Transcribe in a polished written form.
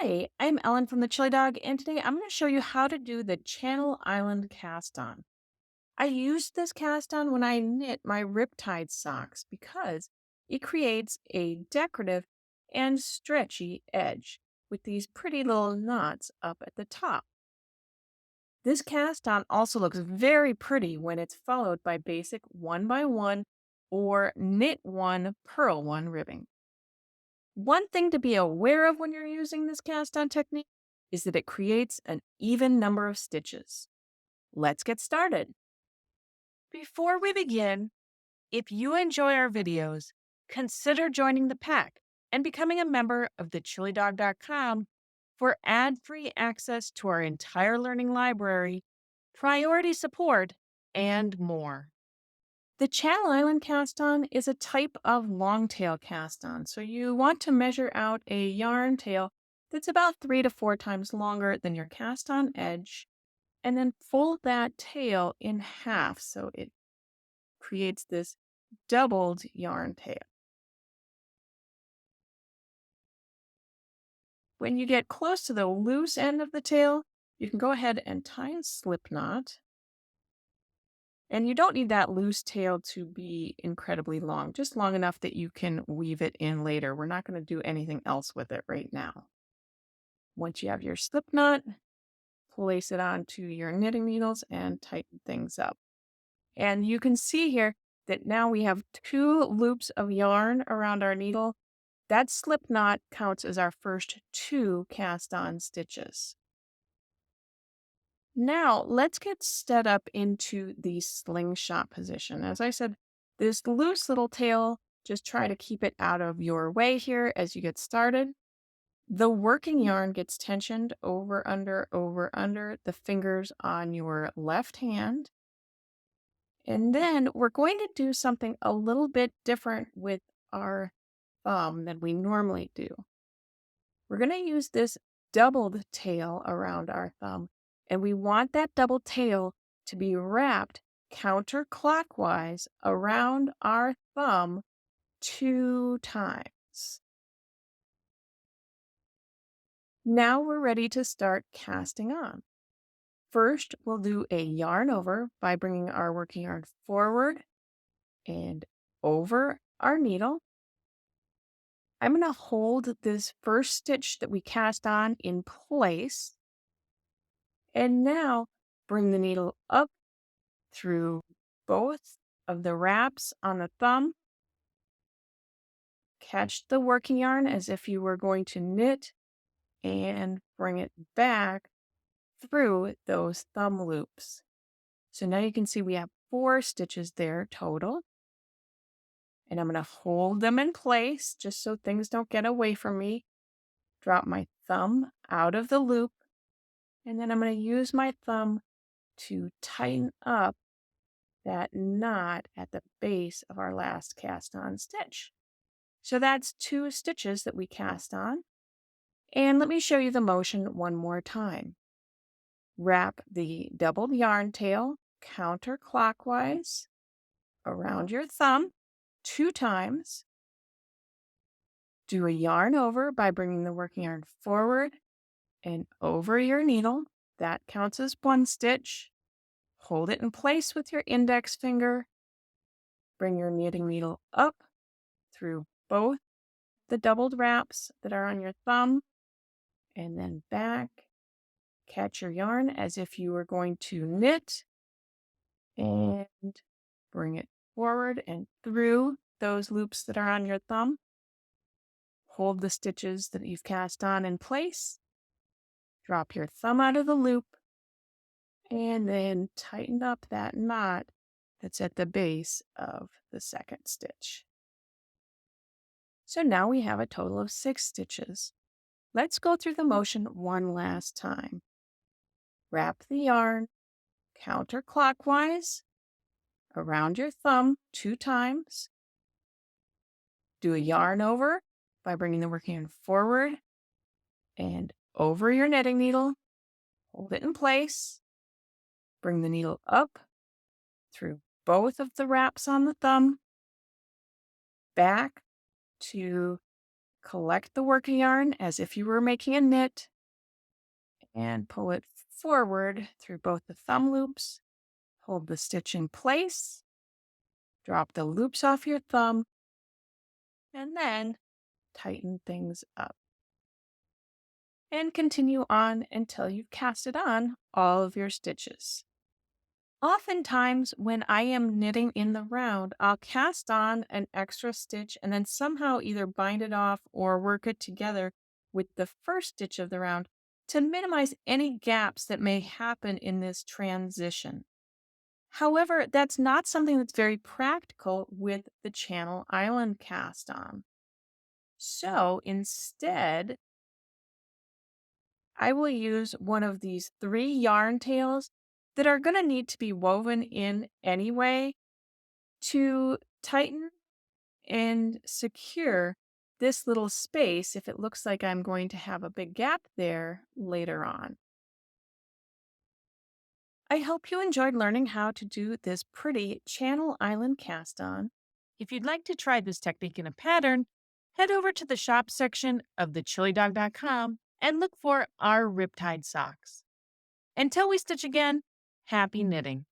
Hi, I'm Ellen from the Chili Dog, and today I'm going to show you how to do the Channel Island cast on. I use this cast on when I knit my riptide socks because it creates a decorative and stretchy edge with these pretty little knots up at the top. This cast on also looks very pretty when it's followed by basic 1x1 or knit 1, purl 1 ribbing. One thing to be aware of when you're using this cast on technique is that it creates an even number of stitches. Let's get started. Before we begin, if you enjoy our videos, consider joining the pack and becoming a member of thechilidog.com for ad-free access to our entire learning library, priority support, and more. The Channel Island cast on is a type of long tail cast on, so you want to measure out a yarn tail that's about 3 to 4 times longer than your cast on edge, and then fold that tail in half so it creates this doubled yarn tail. When you get close to the loose end of the tail, you can go ahead and tie a slip knot. And you don't need that loose tail to be incredibly long, just long enough that you can weave it in later. We're not going to do anything else with it right now. Once you have your slip knot, place it onto your knitting needles and tighten things up. And you can see here that now we have 2 loops of yarn around our needle. That slip knot counts as our first 2 cast on stitches. Now, let's get set up into the slingshot position. As I said, this loose little tail, just try to keep it out of your way here as you get started. The working yarn gets tensioned over, under the fingers on your left hand. And then we're going to do something a little bit different with our thumb than we normally do. We're going to use this doubled tail around our thumb, and we want that double tail to be wrapped counterclockwise around our thumb 2 times. Now we're ready to start casting on. First, we'll do a yarn over by bringing our working yarn forward and over our needle. I'm going to hold this first stitch that we cast on in place. And now bring the needle up through both of the wraps on the thumb. Catch the working yarn as if you were going to knit and bring it back through those thumb loops. So now you can see we have 4 stitches there total. And I'm going to hold them in place just so things don't get away from me. Drop my thumb out of the loop. And then I'm going to use my thumb to tighten up that knot at the base of our last cast on stitch. So that's 2 stitches that we cast on. And let me show you the motion one more time. Wrap the doubled yarn tail counterclockwise around your thumb 2 times. Do a yarn over by bringing the working yarn forward and over your needle. That counts as 1 stitch. Hold it in place with your index finger. Bring your knitting needle up through both the doubled wraps that are on your thumb and then back. Catch your yarn as if you were going to knit and bring it forward and through those loops that are on your thumb. Hold the stitches that you've cast on in place. Drop your thumb out of the loop and then tighten up that knot that's at the base of the second stitch. So now we have a total of 6 stitches. Let's go through the motion one last time. Wrap the yarn counterclockwise around your thumb 2 times. Do a yarn over by bringing the working yarn forward and over your knitting needle. Hold it in place. Bring the needle up through both of the wraps on the thumb, back to Collect the working yarn as if you were making a knit and pull it forward through both the thumb loops. Hold the stitch in place, drop the loops off your thumb, and then tighten things up. And continue on until you've casted on all of your stitches. Oftentimes, when I am knitting in the round, I'll cast on an extra stitch and then somehow either bind it off or work it together with the first stitch of the round to minimize any gaps that may happen in this transition. However, that's not something that's very practical with the Channel Island cast on. So instead, I will use one of these 3 yarn tails that are going to need to be woven in anyway to tighten and secure this little space if it looks like I'm going to have a big gap there later on. I hope you enjoyed learning how to do this pretty Channel Island cast on. If you'd like to try this technique in a pattern, head over to the shop section of thechilidog.com and look for our Riptide socks. Until we stitch again, happy knitting.